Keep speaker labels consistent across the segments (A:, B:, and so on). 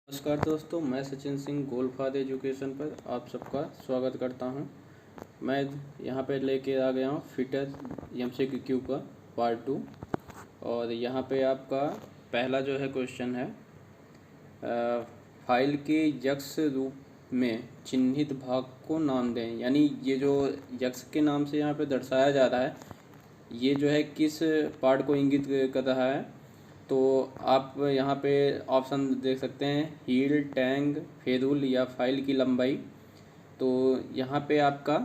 A: नमस्कार दोस्तों, मैं सचिन सिंह गोलफाद एजुकेशन पर आप सबका स्वागत करता हूं। मैं यहां पे लेके आ गया हूं फिटर MCQ का पार्ट 2। और यहां पे आपका पहला जो है क्वेश्चन है, फाइल के यक्ष रूप में चिन्हित भाग को नाम दें। यानी ये जो यक्ष के नाम से यहाँ पे दर्शाया जा रहा है, ये जो है किस पार्ट को इंगित कर रहा है। तो आप यहाँ पे ऑप्शन देख सकते हैं, हील, टैंग, फेरूल या फाइल की लंबाई। तो यहाँ पे आपका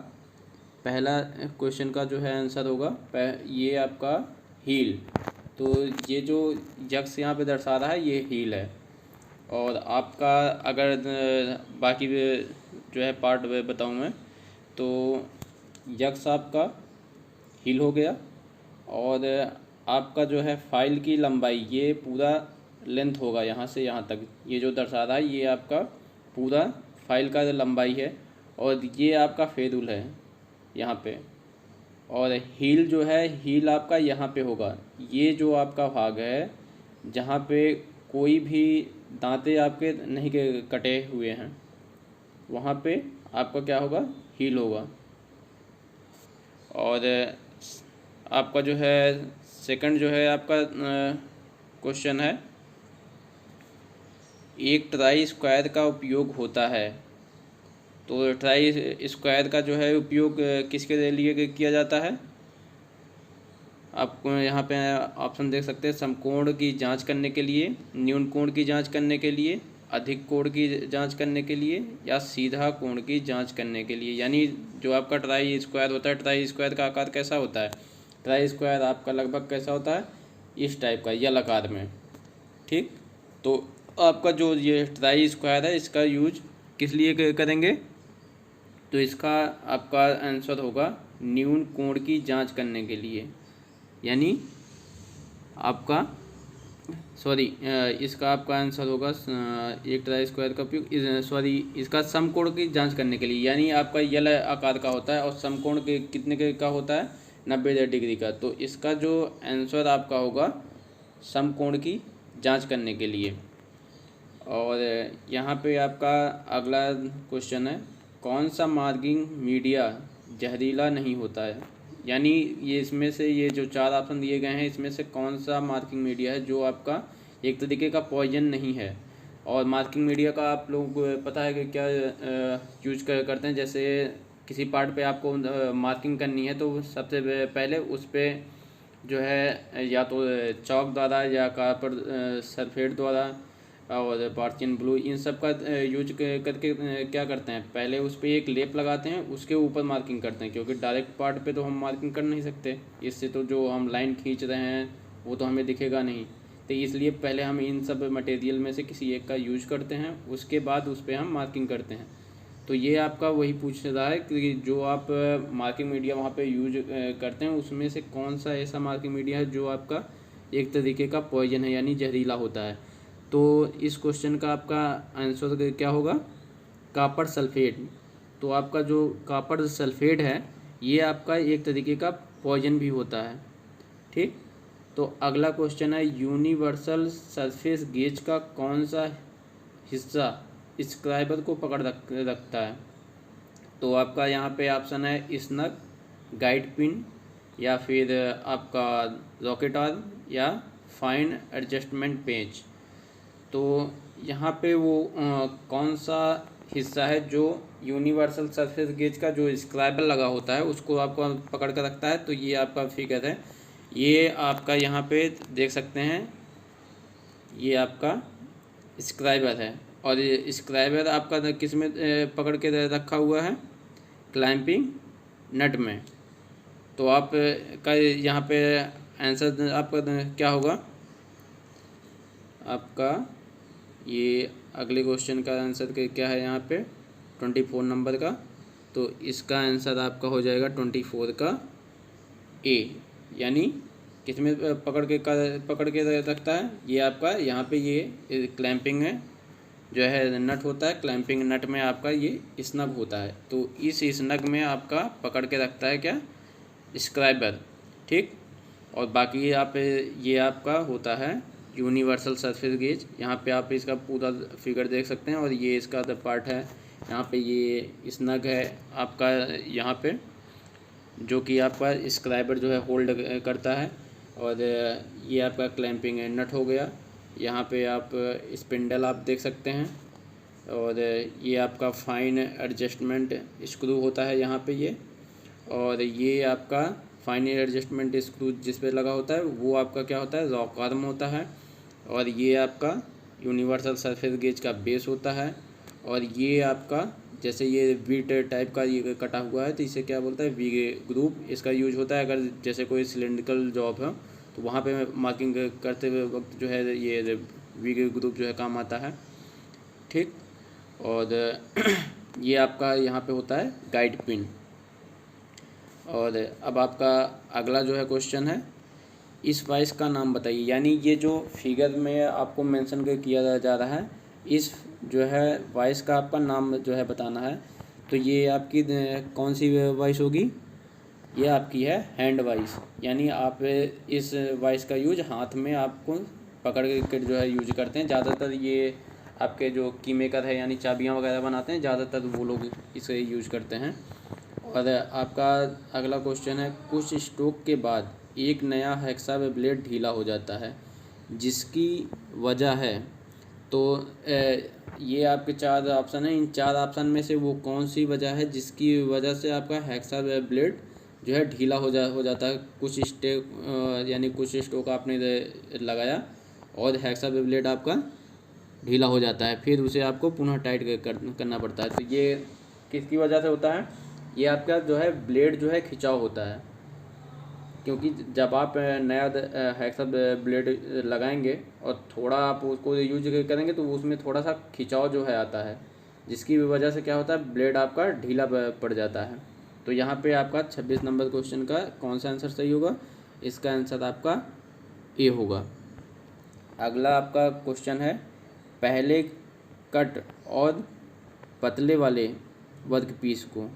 A: पहला क्वेश्चन का जो है आंसर होगा ये आपका हील। तो ये जो यक्ष यहाँ पे दर्शा रहा है ये हील है। और आपका अगर बाकी जो है पार्ट बताऊँ मैं, तो यक्ष आपका हील हो गया। और आपका जो है फाइल की लंबाई, ये पूरा लेंथ होगा यहाँ से यहाँ तक, ये जो दर्शा रहा है ये आपका पूरा फाइल का लंबाई है। और ये आपका फेरूल है यहाँ पे। और हील जो है, हील आपका यहाँ पे होगा। ये जो आपका भाग है जहाँ पे कोई भी दांते आपके नहीं के कटे हुए हैं, वहाँ पे आपका क्या होगा, हील होगा। और आपका जो है सेकंड जो है आपका क्वेश्चन है, एक ट्राई स्क्वायर का उपयोग होता है। तो ट्राई स्क्वायर का जो है उपयोग किसके लिए किया जाता है? आपको यहाँ पे ऑप्शन देख सकते हैं, समकोण की जांच करने के लिए, न्यून कोण की जांच करने के लिए, अधिक कोण की जांच करने के लिए, या सीधा कोण की जांच करने के लिए। यानी जो आपका ट्राई स्क्वायर होता है, ट्राई स्क्वायर का आकार कैसा होता है? ट्राई स्क्वायर आपका लगभग कैसा होता है, इस टाइप का, यल आकार में। ठीक, तो आपका जो ये ट्राई स्क्वायर है इसका यूज किस लिए करेंगे? तो इसका आपका आंसर होगा न्यून कोण की जांच करने के लिए। यानी आपका इसका आपका आंसर होगा एक ट्राई स्क्वायर का उपयोग इसका समकोण की जांच करने के लिए। यानी आपका यल आकार का होता है और समकोण के कितने के का होता है, 90 डिग्री का। तो इसका जो आंसर आपका होगा समकोण की जांच करने के लिए। और यहाँ पे आपका अगला क्वेश्चन है, कौन सा मार्किंग मीडिया जहरीला नहीं होता है? यानी ये इसमें से ये जो 4 ऑप्शन दिए गए हैं, इसमें से कौन सा मार्किंग मीडिया है जो आपका एक तरीके का पॉइजन नहीं है? और मार्किंग मीडिया का आप लोगों को पता है कि क्या यूज करते हैं? जैसे किसी पार्ट पे आपको मार्किंग करनी है, तो सबसे पहले उस पर जो है या तो चौक द्वारा या कॉपर सल्फेट द्वारा और पार्चियन ब्लू, इन सब का यूज करके क्या करते हैं, पहले उस पर एक लेप लगाते हैं, उसके ऊपर मार्किंग करते हैं। क्योंकि डायरेक्ट पार्ट पे तो हम मार्किंग कर नहीं सकते, इससे तो जो हम लाइन खींच रहे हैं वो तो हमें दिखेगा नहीं। तो इसलिए पहले हम इन सब मटेरियल में से किसी एक का यूज करते हैं, उसके बाद उस पर हम मार्किंग करते हैं। तो ये आपका वही पूछ रहा है कि जो आप मार्किंग मीडिया वहाँ पे यूज करते हैं, उसमें से कौन सा ऐसा मार्किंग मीडिया है जो आपका एक तरीके का पॉइजन है, यानी जहरीला होता है। तो इस क्वेश्चन का आपका आंसर क्या होगा, कॉपर सल्फेट। तो आपका जो कॉपर सल्फेट है ये आपका एक तरीके का पॉइजन भी होता है। ठीक, तो अगला क्वेश्चन है, यूनिवर्सल सरफेस गेज का कौन सा हिस्सा स्क्राइबर को पकड़ रखता है? तो आपका यहाँ पे ऑप्शन है स्नग, गाइड पिन, या फिर आपका रॉकेट आर्म, या फाइन एडजस्टमेंट पेंच। तो यहाँ पे वो कौन सा हिस्सा है जो यूनिवर्सल सरफेस गेज का जो स्क्राइबर लगा होता है उसको आपको पकड़ कर रखता है? तो ये आपका फिगर है, ये आपका यहाँ पे देख सकते हैं, ये आपका स्क्राइबर है। और ये स्क्राइबर आपका किस में पकड़ के रखा हुआ है, क्लैंपिंग नट में। तो आप का यहाँ पे आंसर आपका क्या होगा, आपका ये अगले क्वेश्चन का आंसर क्या है यहाँ पे 24 नंबर का। तो इसका आंसर आपका हो जाएगा 24 का ए। यानी किसमें पकड़ के रखता है, ये आपका यहाँ पे ये क्लैंपिंग है, जो है नट होता है, क्लैंपिंग नट में आपका ये स्नग होता है। तो इस स्नग में आपका पकड़ के रखता है क्या, स्क्राइबर। ठीक, और बाकी आप ये आपका होता है यूनिवर्सल सरफेस गेज। यहाँ पे आप इसका पूरा फिगर देख सकते हैं और ये इसका द पार्ट है। यहाँ पे ये स्नग है आपका, यहाँ पे जो कि आपका स्क्राइबर जो है होल्ड करता है, और ये आपका क्लैंपिंग नट हो गया। यहाँ पे आप स्पिंडल आप देख सकते हैं, और ये आपका फाइन एडजस्टमेंट स्क्रू होता है यहाँ पे ये, और ये आपका फाइन एडजस्टमेंट स्क्रू जिस पे लगा होता है वो आपका क्या होता है, रॉक आर्म होता है। और ये आपका यूनिवर्सल सरफेस गेज का बेस होता है। और ये आपका जैसे ये वी टाइप का ये कटा हुआ है तो इसे क्या बोलता है, वी ग्रुप। इसका यूज होता है अगर जैसे कोई सिलेंड्रिकल जॉब है तो वहाँ पे मार्किंग करते हुए वक्त जो है ये वी ग्रुप जो है काम आता है, ठीक। और ये आपका यहाँ पे होता है गाइड पिन। और अब आपका अगला जो है क्वेश्चन है, इस वाइस का नाम बताइए। यानी ये जो फिगर में आपको मेंशन किया जा रहा है, इस जो है वाइस का आपका नाम जो है बताना है। तो ये आपकी कौन सी वाइस होगी, ये आपकी है हैंड वाइस। यानी आप इस वाइस का यूज हाथ में आपको पकड़ के जो है यूज करते हैं। ज़्यादातर ये आपके जो की मेकर है यानी चाबियाँ वगैरह बनाते हैं, ज़्यादातर वो लोग इसे यूज करते हैं। और आपका अगला क्वेश्चन है, कुछ स्ट्रोक के बाद एक नया हेक्सा ब्लेड ढीला हो जाता है, जिसकी वजह है। तो ये आपके 4 ऑप्शन है, इन 4 ऑप्शन में से वो कौन सी वजह है जिसकी वजह से आपका हेक्सा ब्लेड जो है ढीला हो जाता है। कुछ स्टेक यानी कुछ स्ट्रोक आपने लगाया और हेक्सा ब्लेड आपका ढीला हो जाता है, फिर उसे आपको पुनः टाइट करना पड़ता है। तो ये किसकी वजह से होता है, ये आपका जो है ब्लेड जो है खिंचाव होता है। क्योंकि जब आप नया हेक्सा ब्लेड लगाएंगे और थोड़ा आप उसको यूज करेंगे तो उसमें थोड़ा सा खिंचाव जो है आता है, जिसकी वजह से क्या होता है, ब्लेड आपका ढीला पड़ जाता है। तो यहाँ पे आपका 26 नंबर क्वेश्चन का कौन सा आंसर सही होगा, इसका आंसर आपका ए होगा। अगला आपका क्वेश्चन है, पहले कट और पतले वाले वर्कपीस को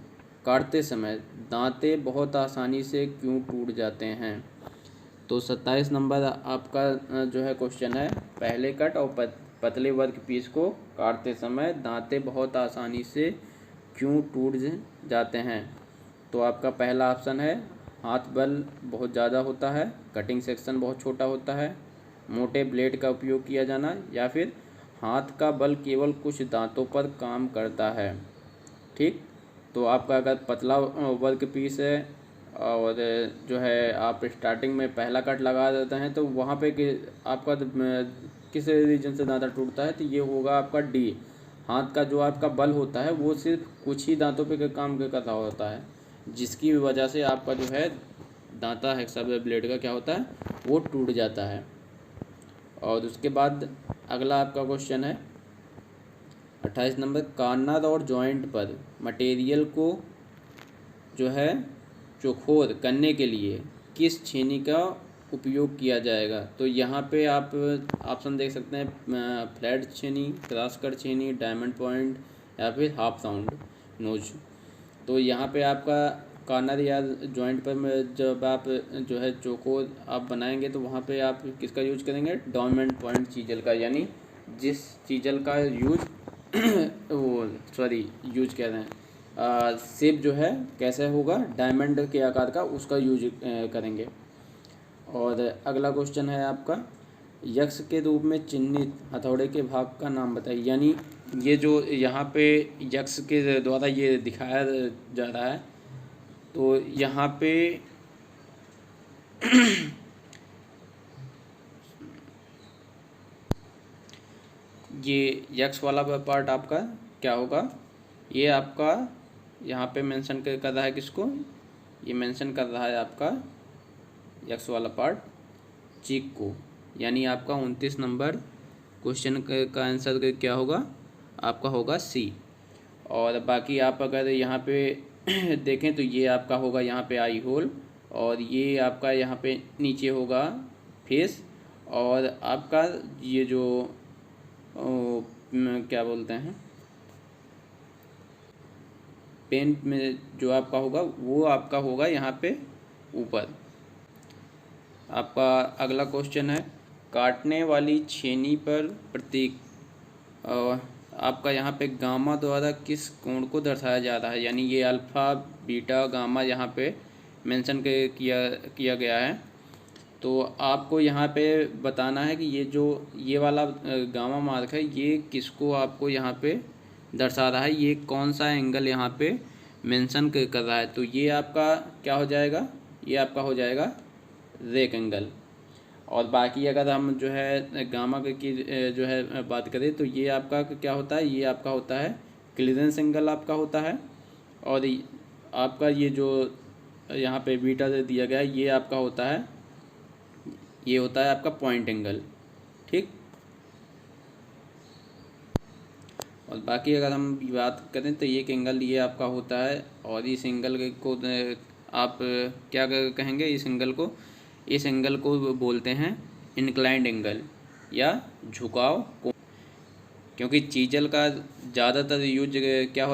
A: काटते समय दांते बहुत आसानी से क्यों टूट जाते हैं। तो 27 नंबर आपका जो है क्वेश्चन है, पहले कट और पतले वर्कपीस को काटते समय दांते बहुत आसानी से क्यों टूट जाते हैं। तो आपका पहला ऑप्शन है, हाथ बल बहुत ज़्यादा होता है, कटिंग सेक्शन बहुत छोटा होता है, मोटे ब्लेड का उपयोग किया जाना, या फिर हाथ का बल केवल कुछ दांतों पर काम करता है, ठीक। तो आपका अगर पतला वर्क पीस है और जो है आप स्टार्टिंग में पहला कट लगा देते हैं तो वहाँ पे आपका किस रीजन से दांता टूटता है, तो ये होगा आपका डी। हाथ का जो आपका बल होता है वो सिर्फ कुछ ही दांतों पे काम कर रहा होता है, जिसकी वजह से आपका जो है दांता हेक्सा ब्लेड का क्या होता है, वो टूट जाता है। और उसके बाद अगला आपका क्वेश्चन है 28 नंबर, कॉर्नर और जॉइंट पर मटेरियल को जो है चौकोर करने के लिए किस छेनी का उपयोग किया जाएगा। तो यहाँ पे आप ऑप्शन देख सकते हैं, फ्लैट छेनी, क्रॉस कट छेनी, डायमंड पॉइंट, या फिर हाफ राउंड नोज। तो यहाँ पे आपका कॉर्नर या जॉइंट पर जब आप जो है चौकोर आप बनाएंगे तो वहाँ पे आप किसका यूज करेंगे, डायमंड पॉइंट चीजल का। यानी जिस चीजल का यूज वो यूज कह रहे हैं, शेप जो है कैसे होगा, डायमंड के आकार का, उसका यूज करेंगे। और अगला क्वेश्चन है आपका, यक्ष के रूप में चिन्हित हथौड़े के भाग का नाम बताइए। यानी ये जो यहाँ पे यक्ष के द्वारा ये दिखाया जा रहा है, तो यहाँ पे ये यक्ष वाला पार्ट आपका क्या होगा, ये आपका यहाँ पे मेंशन कर रहा है किसको, ये मेंशन कर रहा है आपका यक्ष वाला पार्ट चीक को। यानी आपका 29 नंबर क्वेश्चन का आंसर क्या होगा, आपका होगा सी। और बाकी आप अगर यहाँ पे देखें तो ये आपका होगा यहाँ पे आई होल, और ये आपका यहाँ पे नीचे होगा फेस, और आपका ये जो क्या बोलते हैं पेन में जो आपका होगा वो आपका होगा यहाँ पे ऊपर। आपका अगला क्वेश्चन है, काटने वाली छेनी पर प्रतीक आपका यहाँ पे गामा द्वारा किस कोण को दर्शाया जा रहा है, यानी ये अल्फ़ा बीटा गामा यहाँ पे मेंशन किया गया है। तो आपको यहाँ पे बताना है कि ये वाला गामा मार्क है, ये किसको आपको यहाँ पे दर्शा रहा है, ये कौन सा एंगल यहाँ पे मेंशन कर रहा है। तो ये आपका क्या हो जाएगा, ये आपका हो जाएगा रेक एंगल। और बाकी अगर हम जो है गामा की जो है बात करें तो ये आपका क्या होता है, ये आपका होता है क्लीयरेंस एंगल आपका होता है। और आपका ये जो यहाँ पे बीटा से दिया गया है ये आपका होता है, ये होता है आपका पॉइंट एंगल। ठीक। और बाकी अगर हम बात करें तो ये एंगल ये आपका होता है, और इस एंगल को आप क्या कहेंगे, इस एंगल को बोलते हैं इंक्लाइंड एंगल या झुकाव कोण। क्योंकि चीजल का ज़्यादातर यूज क्या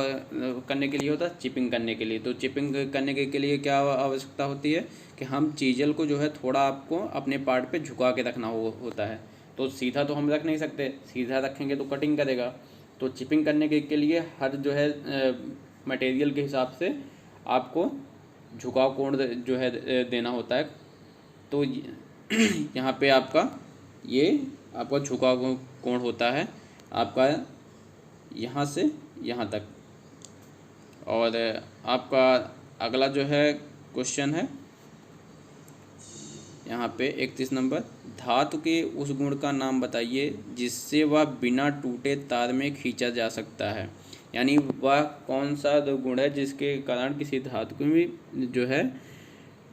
A: करने के लिए होता है, चिपिंग करने के लिए। तो चिपिंग करने के लिए क्या आवश्यकता होती है कि हम चीजल को जो है थोड़ा आपको अपने पार्ट पे झुका के रखना होता है। तो सीधा तो हम रख नहीं सकते, सीधा रखेंगे तो कटिंग करेगा। तो चिपिंग करने के लिए हर जो है मटेरियल के हिसाब से आपको झुकाव कोण जो है देना होता है। तो यहाँ पे आपका ये आपका झुकाव कोण होता है आपका यहाँ से यहाँ तक। और आपका अगला जो है क्वेश्चन है यहाँ पे 31 नंबर, धातु के उस गुण का नाम बताइए जिससे वह बिना टूटे तार में खींचा जा सकता है। यानी वह कौन सा गुण है जिसके कारण किसी धातु में जो है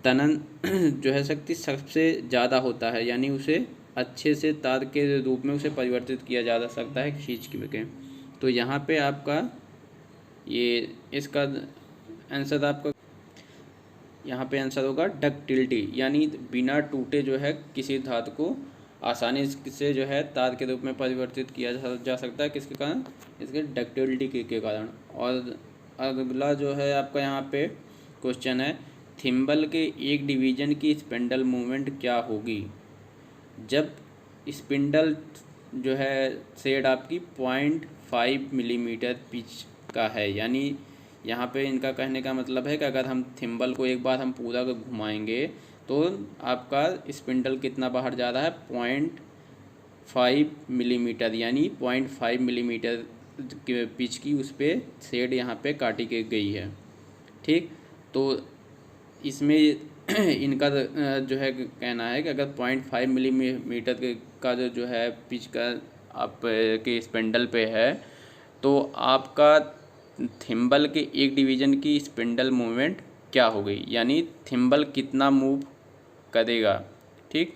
A: तनन जो है शक्ति सबसे ज़्यादा होता है, यानी उसे अच्छे से तार के रूप में उसे परिवर्तित किया जा सकता है खींच के। तो यहाँ पे आपका ये इसका आंसर आपका यहाँ पे आंसर होगा डक्टिलिटी, यानी बिना टूटे जो है किसी धातु को आसानी से जो है तार के रूप में परिवर्तित किया जा सकता है। किसके कारण, इसके डक्टिलिटी के कारण। और अगला जो है आपका यहाँ पे क्वेश्चन है, थिम्बल के एक डिवीज़न की स्पिंडल मूवमेंट क्या होगी जब स्पिंडल जो है शेड आपकी 0.5 मिलीमीटर पिच का है। यानी यहाँ पे इनका कहने का मतलब है कि अगर हम थिम्बल को एक बार हम पूरा घुमाएंगे तो आपका स्पिंडल कितना बाहर जा रहा है, 0.5 मिलीमीटर, यानी 0.5 मिलीमीटर के पिच की उस पर शेड यहाँ पे काटी गई है। ठीक। तो इसमें इनका जो है कहना है कि अगर 0.5 मिलीमीटर का जो है पिच का आप के स्पिंडल पे है तो आपका थिम्बल के एक डिवीज़न की स्पिंडल मूवमेंट क्या हो गई, यानी थिम्बल कितना मूव करेगा। ठीक।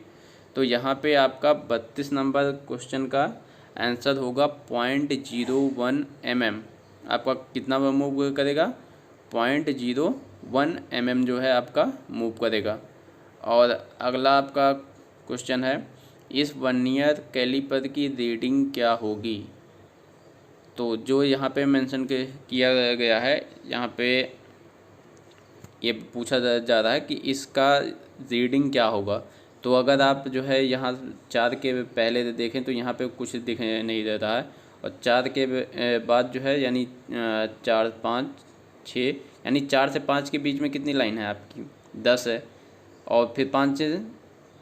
A: तो यहाँ पे आपका 32 नंबर क्वेश्चन का आंसर होगा 0.01 mm। आपका कितना मूव करेगा, 0.01 mm जो है आपका मूव करेगा। और अगला आपका क्वेश्चन है, इस वर्नियर कैलीपर की रीडिंग क्या होगी। तो जो यहाँ पे मेंशन किया गया है, यहाँ पे ये पूछा जा रहा है कि इसका रीडिंग क्या होगा। तो अगर आप जो है यहाँ 4 के पहले देखें तो यहाँ पे कुछ दिख नहीं दे रहा है, और 4 के बाद जो है यानी 4 5 6, यानी 4 से 5 के बीच में कितनी लाइन है आपकी, 10 है। और फिर 5 से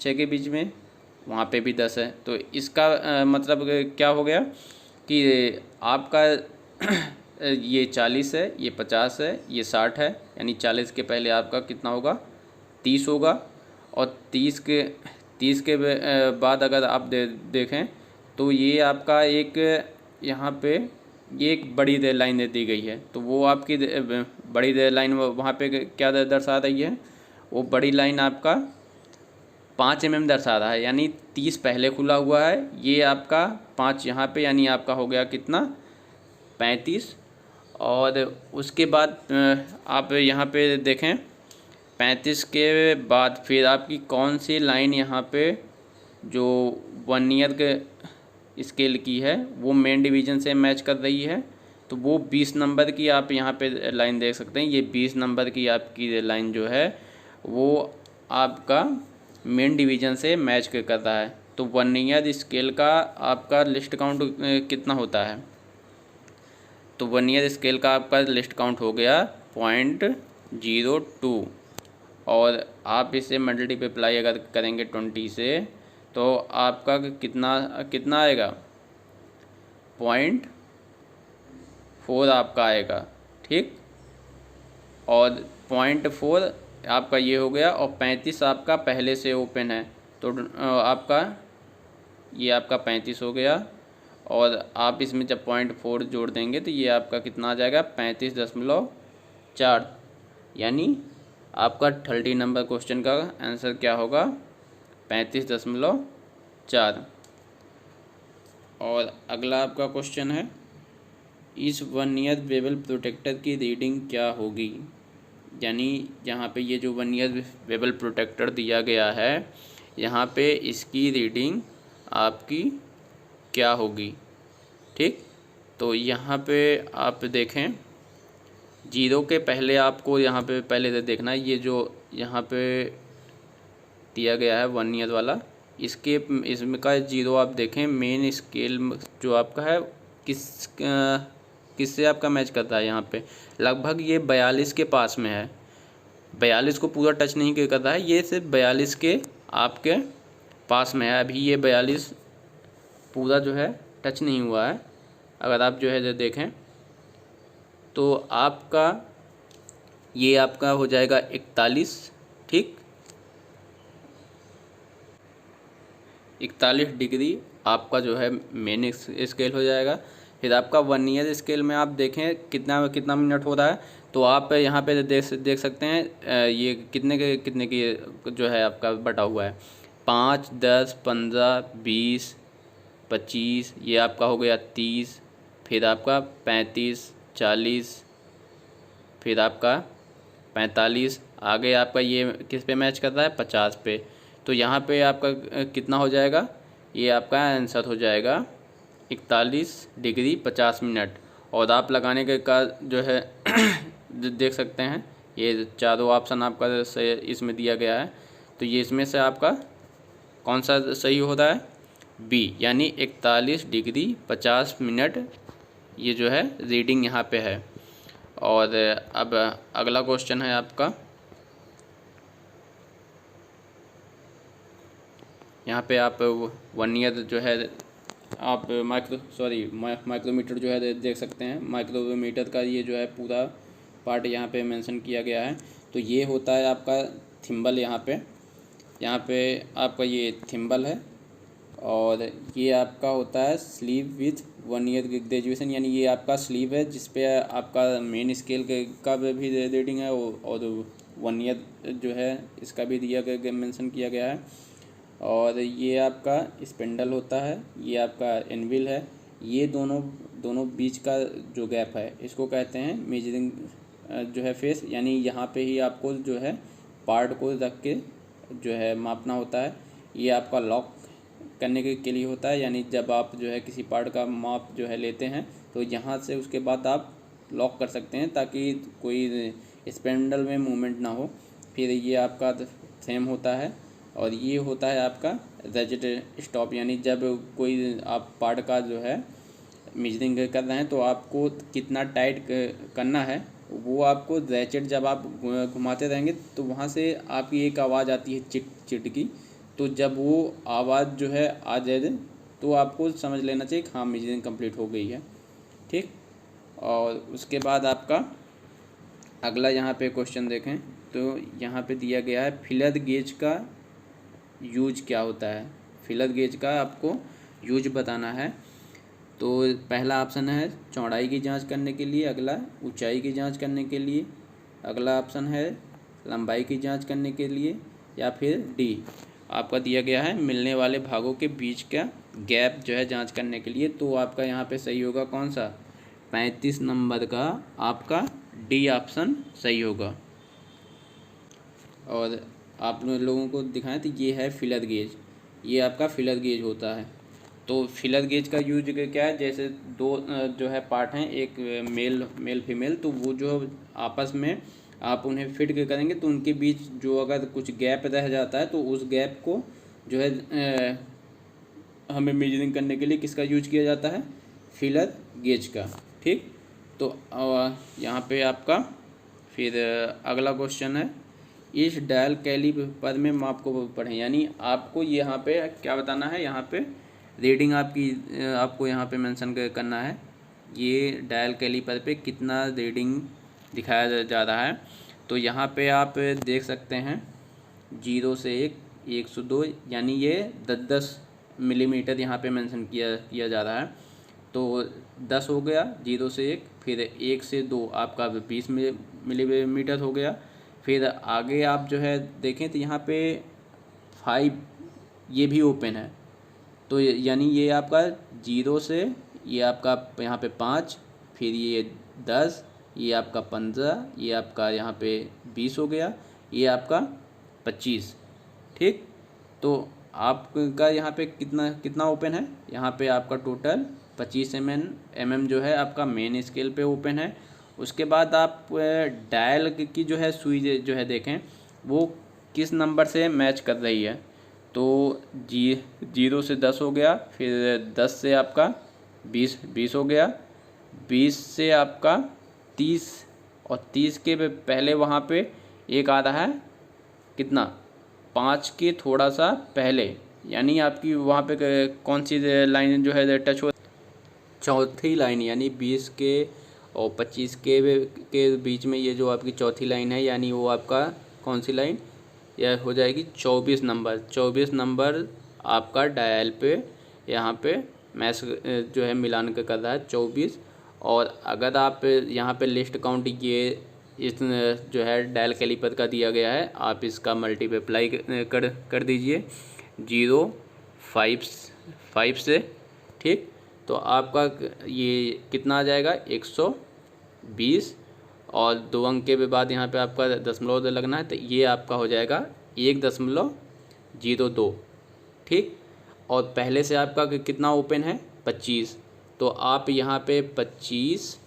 A: 6 के बीच में वहाँ पे भी 10 है। तो इसका मतलब क्या हो गया कि आपका ये 40 है, ये 50 है, ये 60 है, यानी 40 के पहले आपका कितना होगा, 30 होगा। और 30 के बाद अगर आप देखें तो ये आपका एक यहाँ पे ये एक बड़ी रेल लाइन दी गई है। तो वो आपकी बड़ी रेल लाइन वहाँ पे क्या दर्शा रही है, वो बड़ी लाइन आपका 5 mm दर्शा रहा है, यानी 30 पहले खुला हुआ है, ये आपका 5 यहाँ पे, यानी आपका हो गया कितना, 35। और उसके बाद आप यहाँ पे देखें 35 के बाद फिर आपकी कौन सी लाइन यहाँ पे जो वर्नियर के स्केल की है वो मेन डिवीज़न से मैच कर रही है। तो वो 20 नंबर की आप यहाँ पे लाइन देख सकते हैं। ये 20 नंबर की आपकी लाइन जो है वो आपका मेन डिवीज़न से मैच कर रहा है। तो तो वर्नियर स्केल का आपका लिस्ट काउंट कितना होता है? तो वर्नियर स्केल का आपका लिस्ट काउंट हो गया 0.02, और आप इसे मल्टीप्लाई अगर करेंगे 20 से तो आपका कितना कितना आएगा? 0.4 आपका आएगा, ठीक। और 0.4 आपका ये हो गया, और 35 आपका पहले से ओपन है, तो आपका ये आपका 35 हो गया, और आप इसमें जब 0.4 जोड़ देंगे तो ये आपका कितना आ जाएगा? 35.4। यानी आपका 30 नंबर क्वेश्चन का आंसर क्या होगा? 35.4। और अगला आपका क्वेश्चन है, इस वर्नियर बेवल प्रोटेक्टर की रीडिंग क्या होगी? यानी यहाँ पे ये जो वर्नियर बेवल प्रोटेक्टर दिया गया है, यहाँ पे इसकी रीडिंग आपकी क्या होगी, ठीक। तो यहाँ पे आप देखें, 0 के पहले आपको यहाँ पे पहले से देखना है, ये जो यहाँ पे दिया गया है वर्नियर वाला, इसमें का 0 आप देखें, मेन स्केल जो आपका है किससे आपका मैच करता है? यहाँ पे लगभग ये 42 के पास में है। 42 को पूरा टच नहीं कर रहा है, ये सिर्फ 42 के आपके पास में है। अभी ये 42 पूरा जो है टच नहीं हुआ है। अगर आप जो है देखें तो आपका ये आपका हो जाएगा 41, ठीक। 41 डिग्री आपका जो है मेन स्केल हो जाएगा। फिर आपका वर्नियर स्केल में आप देखें कितना कितना मिनट हो रहा है, तो आप यहाँ पे देख सकते हैं ये कितने की जो है आपका बटा हुआ है। 5, 10, 15, 20, 25, ये आपका हो गया 30, फिर आपका 35, 40, फिर आपका 45, आगे आपका ये किस पे मैच कर रहा है? 50 पे। तो यहाँ पे आपका कितना हो जाएगा? ये आपका आंसर हो जाएगा 41 डिग्री 50 मिनट। और आप लगाने के का जो है देख सकते हैं, ये चारों ऑप्शन आपका इसमें दिया गया है, तो ये इसमें से आपका कौन सा सही हो रहा है? बी, यानी 41 डिग्री 50 मिनट ये जो है रीडिंग यहाँ पे है। और अब अगला क्वेश्चन है आपका, यहाँ पे आप वर्नियर जो है आप माइक्रोमीटर जो है देख सकते हैं। माइक्रोमीटर का ये जो है पूरा पार्ट यहाँ पे मेंशन किया गया है। तो ये होता है आपका थिम्बल, यहाँ पे आपका ये थिम्बल है, और ये आपका होता है स्लीव विथ वर्नियर ग्रेजुएशन, यानी ये आपका स्लीव है जिस पे आपका मेन स्केल का भी रीडिंग है, और वर्नियर जो है इसका भी दिया गया मेंशन किया गया है। और ये आपका स्पिंडल होता है, ये आपका एनविल है। ये दोनों बीच का जो गैप है इसको कहते हैं मेजरिंग जो है फेस, यानी यहाँ पे ही आपको जो है पार्ट को रख के जो है मापना होता है। ये आपका लॉक करने के लिए होता है, यानी जब आप जो है किसी पार्ट का माप जो है लेते हैं तो यहाँ से उसके बाद आप लॉक कर सकते हैं ताकि कोई स्पिंडल में मूवमेंट ना हो। फिर ये आपका थेम होता है, और ये होता है आपका रैचेट स्टॉप, यानी जब कोई आप पार्ट का जो है मेजरिंग कर रहे हैं तो आपको कितना टाइट करना है वो आपको रैचेट जब आप घुमाते रहेंगे तो वहाँ से आपकी एक आवाज़ आती है चिट चिट की। तो जब वो आवाज़ जो है आ जाए तो आपको समझ लेना चाहिए कि हाँ मेजरिंग कंप्लीट हो गई है, ठीक। और उसके बाद आपका अगला यहाँ पे क्वेश्चन देखें तो यहाँ पे दिया गया है फिलर गेज का यूज क्या होता है। फिलर गेज का आपको यूज बताना है। तो पहला ऑप्शन है चौड़ाई की जांच करने के लिए, अगला ऊंचाई की जांच करने के लिए, अगला ऑप्शन है लंबाई की जांच करने के लिए, या फिर डी आपका दिया गया है मिलने वाले भागों के बीच का गैप जो है जांच करने के लिए। तो आपका यहाँ पे सही होगा कौन सा? 35 नंबर का आपका डी ऑप्शन सही होगा। और आप लोगों को दिखाएं तो ये है फिलर गेज, ये आपका फिलर गेज होता है। तो फिलर गेज का यूज क्या है, जैसे दो जो है पार्ट हैं, एक मेल फीमेल, तो वो जो आपस में आप उन्हें फिट करेंगे तो उनके बीच जो अगर कुछ गैप रह जाता है तो उस गैप को जो है हमें मेजरिंग करने के लिए किसका यूज किया जाता है, फीलर गेज का। ठीक, तो यहाँ पे आपका फिर अगला क्वेश्चन है, इस डायल कैलिपर में माप को पढ़ें, यानी आपको यहाँ पे क्या बताना है, यहाँ पे रीडिंग आपको यहाँ पे मेंशन करना है, ये डायल कैलिपर पे कितना रीडिंग दिखाया जा रहा है। तो यहाँ पे आप देख सकते हैं 0 से 1, 1 से 2, यानी ये 10-10 मिलीमीटर यहाँ पे मेंशन किया जा रहा है। तो 10 हो गया 0 से 1, फिर 1 से 2 आपका 20 मिलीमीटर हो गया। फिर आगे आप जो है देखें तो यहाँ पे 5 ये भी ओपन है, तो यानी ये आपका 0 से ये आपका यहाँ पे 5, फिर ये 10, ये आपका 15, ये आपका यहाँ पे 20 हो गया, ये आपका 25। ठीक, तो आपका यहाँ पे कितना ओपन है, यहाँ पे आपका टोटल 25 mm जो है आपका मेन स्केल पे ओपन है। उसके बाद आप डायल की जो है सुई जो है देखें वो किस नंबर से मैच कर रही है। तो 0 से 10 हो गया, फिर 10 से आपका 20 हो गया, 20 से आपका 30, और 30 के पहले वहाँ पे एक आ रहा है कितना, 5 के थोड़ा सा पहले, यानी आपकी वहाँ पे कौन सी लाइन जो है टच हो, चौथी लाइन, यानी 20 के और 25 के बीच में ये जो आपकी चौथी लाइन है, यानी वो आपका कौन सी लाइन, यह हो जाएगी 24 नंबर। 24 नंबर आपका डायल पे यहाँ पे मैच जो है मिलान कर रहा है 24। और अगर आप यहाँ पे लिस्ट काउंट ये इस जो है डायल कैलिपर का दिया गया है, आप इसका मल्टीप्लाई कर दीजिए 0.5 से। ठीक, तो आपका ये कितना आ जाएगा 120, और 2 अंक के बाद यहाँ पे आपका दशमलव लगना है, तो ये आपका हो जाएगा 1.02। ठीक, और पहले से आपका कितना ओपन है 25, तो आप यहाँ पे 25,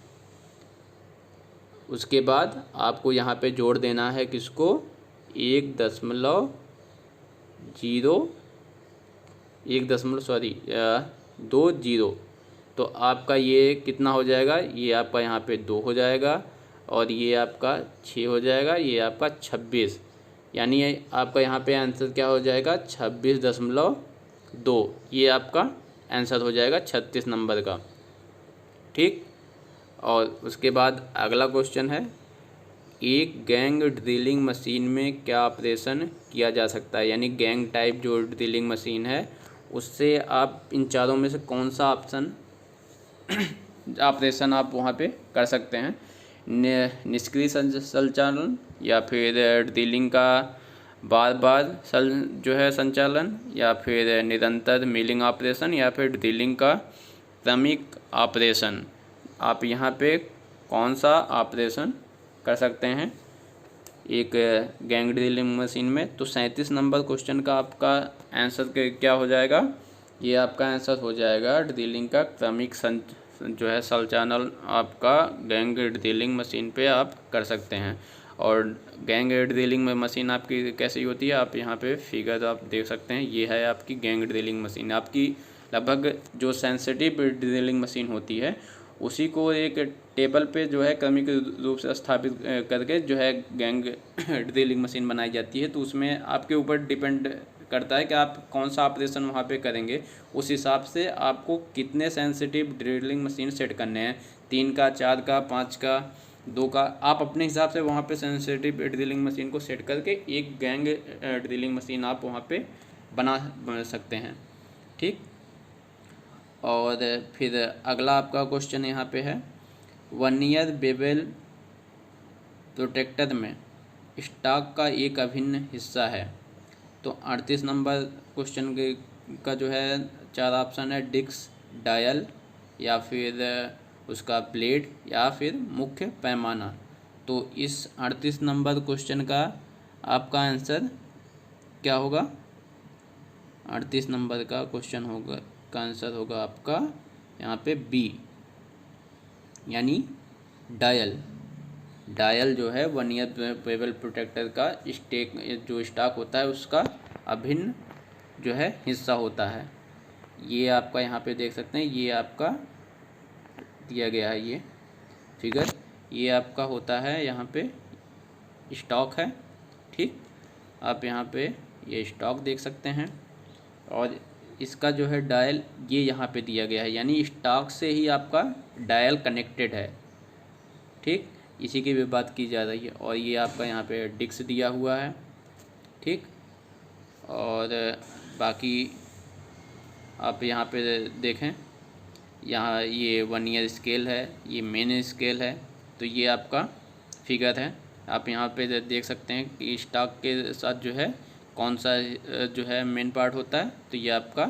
A: उसके बाद आपको यहाँ पे जोड़ देना है किसको 1.20, तो आपका ये कितना हो जाएगा, ये आपका यहाँ पे 2 हो जाएगा, और ये आपका 6 हो जाएगा, ये आपका 26, यानी आपका यहाँ पे आंसर क्या हो जाएगा 26.2, ये आपका आंसर हो जाएगा 36 नंबर का। ठीक, और उसके बाद अगला क्वेश्चन है, एक गैंग ड्रिलिंग मशीन में क्या ऑपरेशन किया जा सकता है, यानी गैंग टाइप जो ड्रिलिंग मशीन है उससे आप इन चारों में से कौन सा ऑपरेशन आप वहाँ पे कर सकते हैं, निष्क्रिय संचालन, या फिर ड्रिलिंग का बार बार जो है संचालन, या फिर निरंतर मिलिंग ऑपरेशन, या फिर ड्रिलिंग का क्रमिक ऑपरेशन। आप यहाँ पे कौन सा ऑपरेशन कर सकते हैं एक गैंग ड्रिलिंग मशीन में। तो 37 नंबर क्वेश्चन का आपका आंसर क्या हो जाएगा, ये आपका आंसर हो जाएगा ड्रिलिंग का क्रमिक जो है संचालन आपका गैंग ड्रिलिंग मशीन पे आप कर सकते हैं। और गैंग ड्रिलिंग मशीन आपकी कैसी होती है, आप यहाँ पे फिगर आप देख सकते हैं, ये है आपकी गैंग ड्रिलिंग मशीन। आपकी लगभग जो सेंसिटिव ड्रिलिंग मशीन होती है उसी को एक टेबल पे जो है क्रमिक रूप से स्थापित करके जो है गैंग ड्रिलिंग मशीन बनाई जाती है। तो उसमें आपके ऊपर डिपेंड करता है कि आप कौन सा ऑपरेशन वहाँ पे करेंगे, उस हिसाब से आपको कितने सेंसिटिव ड्रिलिंग मशीन सेट करने हैं, 3 का, 4 का, 5 का, 2 का, आप अपने हिसाब से वहाँ पे सेंसिटिव ड्रिलिंग मशीन को सेट करके एक गैंग ड्रिलिंग मशीन आप वहाँ पे बना सकते हैं। ठीक, और फिर अगला आपका क्वेश्चन यहाँ पे है, वर्नियर बेवल प्रोटेक्टर में स्टॉक का एक अभिन्न हिस्सा है। तो 38 नंबर क्वेश्चन का जो है 4 ऑप्शन है, डिस्क, डायल, या फिर उसका ब्लेड, या फिर मुख्य पैमाना। तो इस 38 नंबर क्वेश्चन का आपका आंसर क्या होगा, 38 नंबर का क्वेश्चन होगा का आंसर होगा आपका यहाँ पे बी, यानी डायल। डायल जो है वर्नियर बेवल प्रोटेक्टर का जो स्टॉक होता है उसका अभिन्न जो है हिस्सा होता है। ये आपका यहाँ पे देख सकते हैं, ये आपका दिया गया है ये फिगर, ये आपका होता है यहाँ पे स्टॉक है। ठीक, आप यहाँ पे ये स्टॉक देख सकते हैं, और इसका जो है डायल ये यहाँ पे दिया गया है, यानी स्टॉक से ही आपका डायल कनेक्टेड है। ठीक, इसी की भी बात की जा रही है। और ये आपका यहाँ पे डिस्क दिया हुआ है। ठीक, और बाकी आप यहाँ पे देखें, यहाँ ये 1 ईयर स्केल है, ये मेन स्केल है। तो ये आपका फिगर है, आप यहाँ पे देख सकते हैं कि स्टॉक के साथ जो है कौन सा जो है मेन पार्ट होता है। तो ये आपका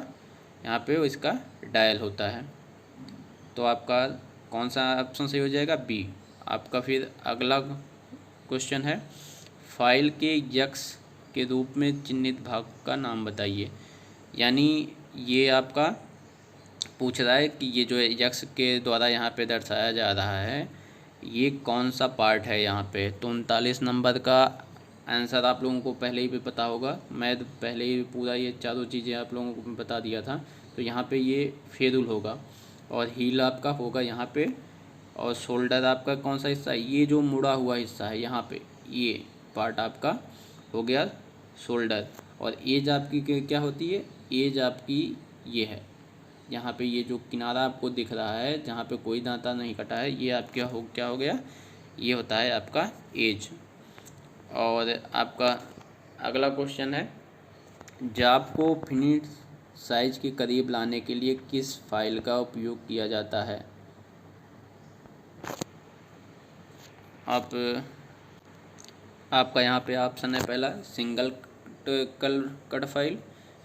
A: यहाँ पे इसका डायल होता है। तो आपका कौन सा ऑप्शन सही हो जाएगा? बी आपका। फिर अगला क्वेश्चन है, फाइल के यक्स के रूप में चिन्हित भाग का नाम बताइए। यानी ये आपका पूछ रहा है कि ये जो यक्स के द्वारा यहाँ पे दर्शाया जा रहा है ये कौन सा पार्ट है यहाँ पे। तो 39 नंबर का आंसर आप लोगों को पहले ही भी पता होगा, मैं पहले ही पूरा ये चारों चीज़ें आप लोगों को बता दिया था। तो यहाँ पे ये फेरुल होगा, और हील आपका होगा यहाँ पे, और शोल्डर आपका कौन सा हिस्सा है? ये जो मुड़ा हुआ हिस्सा है यहाँ पे, ये पार्ट आपका हो गया शोल्डर। और एज आपकी क्या होती है? एज आपकी ये है, यहाँ पे ये जो किनारा आपको दिख रहा है जहाँ पे कोई दांता नहीं कटा है, ये आप क्या हो गया? ये होता है आपका एज। और आपका अगला क्वेश्चन है, जाप को फिनिट साइज के करीब लाने के लिए किस फाइल का उपयोग किया जाता है? आपका यहाँ पे ऑप्शन है पहला single cut file,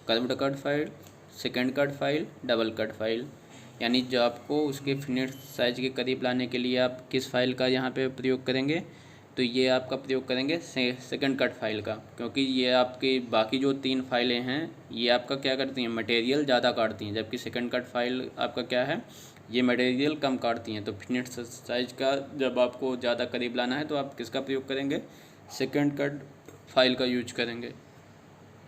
A: curved cut file, second cut file, double cut file. यानी जो आपको उसके फिनिट साइज के करीब लाने के लिए आप किस फाइल का यहाँ पे प्रयोग करेंगे? तो ये आपका प्रयोग करेंगे सेकंड कट फाइल का, क्योंकि ये आपकी बाकी जो 3 फाइलें हैं ये आपका क्या करती हैं? मटेरियल ज़्यादा काटती हैं, जबकि सेकंड कट फाइल आपका क्या है? ये मटेरियल कम काटती हैं। तो फिनिट साइज का जब आपको ज़्यादा करीब लाना है तो आप किसका प्रयोग करेंगे? सेकंड कट फाइल का यूज करेंगे।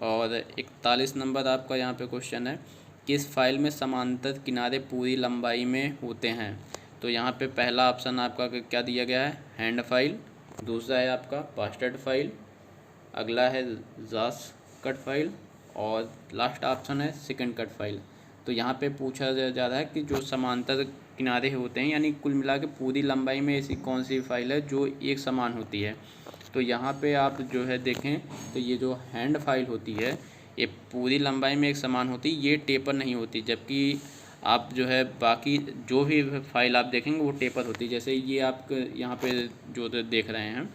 A: और 41 नंबर आपका यहाँ पे क्वेश्चन है, किस फाइल में समांतर किनारे पूरी लंबाई में होते हैं? तो यहाँ पे पहला ऑप्शन आपका क्या दिया गया है? Hand file. दूसरा है आपका बास्टर्ड फाइल। अगला है जास कट फाइल। और लास्ट ऑप्शन है सेकंड कट फाइल। तो यहाँ पे पूछा जा रहा है कि जो समांतर किनारे होते हैं, यानी कुल मिला के पूरी लंबाई में ऐसी कौन सी फाइल है जो एक समान होती है। तो यहाँ पे आप जो है देखें तो ये जो हैंड फाइल होती है ये पूरी लंबाई में एक समान होती है, ये टेपर नहीं होती। जबकि आप जो है बाकी जो भी फाइल आप देखेंगे वो टेपर होती है। जैसे ये आप यहाँ पे जो देख रहे हैं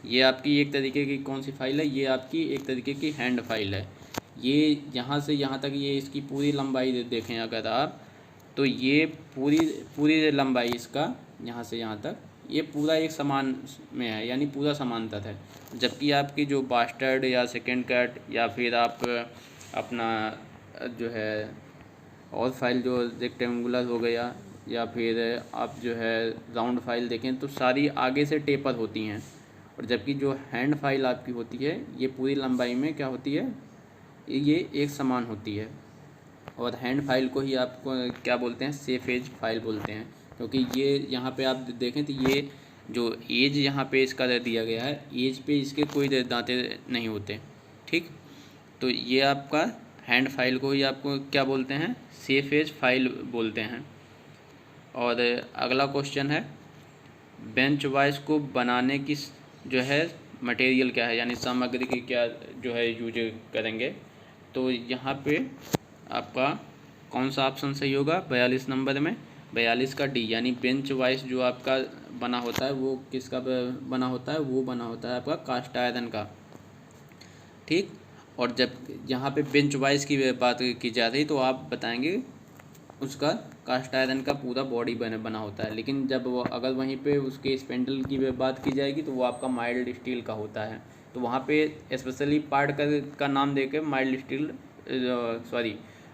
A: ये आपकी एक तरीके की कौन सी फाइल है? ये आपकी एक तरीके की हैंड फाइल है। ये यहाँ से यहाँ तक ये इसकी पूरी लंबाई देखें अगर आप, तो ये पूरी लंबाई इसका यहाँ से यहाँ तक ये पूरा एक समान में है, यानी पूरा समांतर है। जबकि आपकी जो बास्टर्ड या सेकंड कट या फिर आप अपना जो है और फाइल जो रेक्टेंगुलर हो गया या फिर आप जो है राउंड फाइल देखें तो सारी आगे से टेपर होती हैं। और जबकि जो हैंड फाइल आपकी होती है ये पूरी लंबाई में क्या होती है? ये एक समान होती है। और हैंड फाइल को ही आपको क्या बोलते हैं? सेफ एज फाइल बोलते हैं, क्योंकि ये यहाँ पे आप देखें तो ये जो एज यहाँ पे इसका दिया गया है, एज पे इसके कोई दांते नहीं होते। ठीक, तो ये आपका हैंड फाइल को ही आपको क्या बोलते हैं? सेफ एज फाइल बोलते हैं। और अगला क्वेश्चन है, बेंच वाइज को बनाने की जो है मटेरियल क्या है, यानी सामग्री की क्या जो है यूज करेंगे? तो यहाँ पे आपका कौन सा ऑप्शन सही होगा? 42 नंबर में 42 का डी, यानी बेंच वाइज जो आपका बना होता है वो किसका बना होता है? वो बना होता है आपका कास्ट आयरन का। ठीक, और जब यहाँ पे बेंच वाइज की बात की जा रही तो आप बताएंगे उसका कास्ट आयरन का पूरा बॉडी बना होता है। लेकिन जब वो अगर वहीं पे उसके स्पेंडल की बात की जाएगी तो वो आपका माइल्ड स्टील का होता है। तो वहाँ पे स्पेशली पार्ट का नाम देके माइल्ड स्टील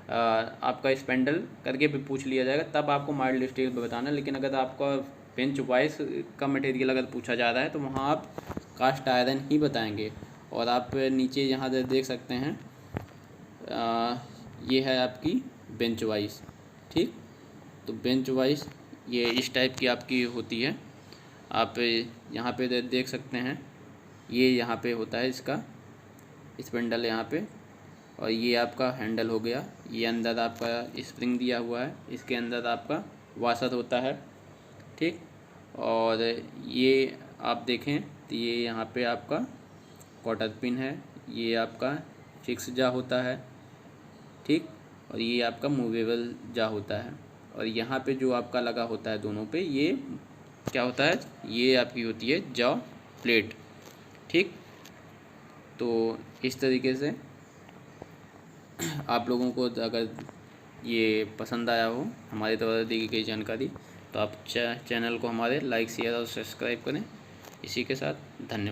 A: आपका स्पेंडल करके भी पूछ लिया जाएगा, तब आपको माइल्ड स्टील बताना। लेकिन अगर आपका बेंच वाइज का मटेरियल अगर पूछा जा रहा है तो वहाँ आप कास्ट आयरन ही बताएंगे। और आप नीचे यहाँ देख सकते हैं ये है आपकी बेंच वाइज। ठीक, तो बेंच वाइज ये इस टाइप की आपकी होती है। आप यहाँ पे देख सकते हैं, ये यहाँ पे होता है इसका स्पिंडल यहाँ पे, और ये आपका हैंडल हो गया। ये अंदर आपका स्प्रिंग दिया हुआ है, इसके अंदर आपका वाशर होता है। ठीक, और ये आप देखें तो ये यहाँ पे आपका क्वार्टर पिन है, ये आपका फिक्स जा होता है। ठीक, और ये आपका मूवेबल जा होता है, और यहाँ पे जो आपका लगा होता है दोनों पे, ये क्या होता है, ये आपकी होती है जॉ प्लेट। ठीक, तो इस तरीके से आप लोगों को अगर ये पसंद आया हो हमारे द्वारा दी गई जानकारी, तो आप चैनल को हमारे लाइक शेयर और सब्सक्राइब करें। इसी के साथ धन्यवाद।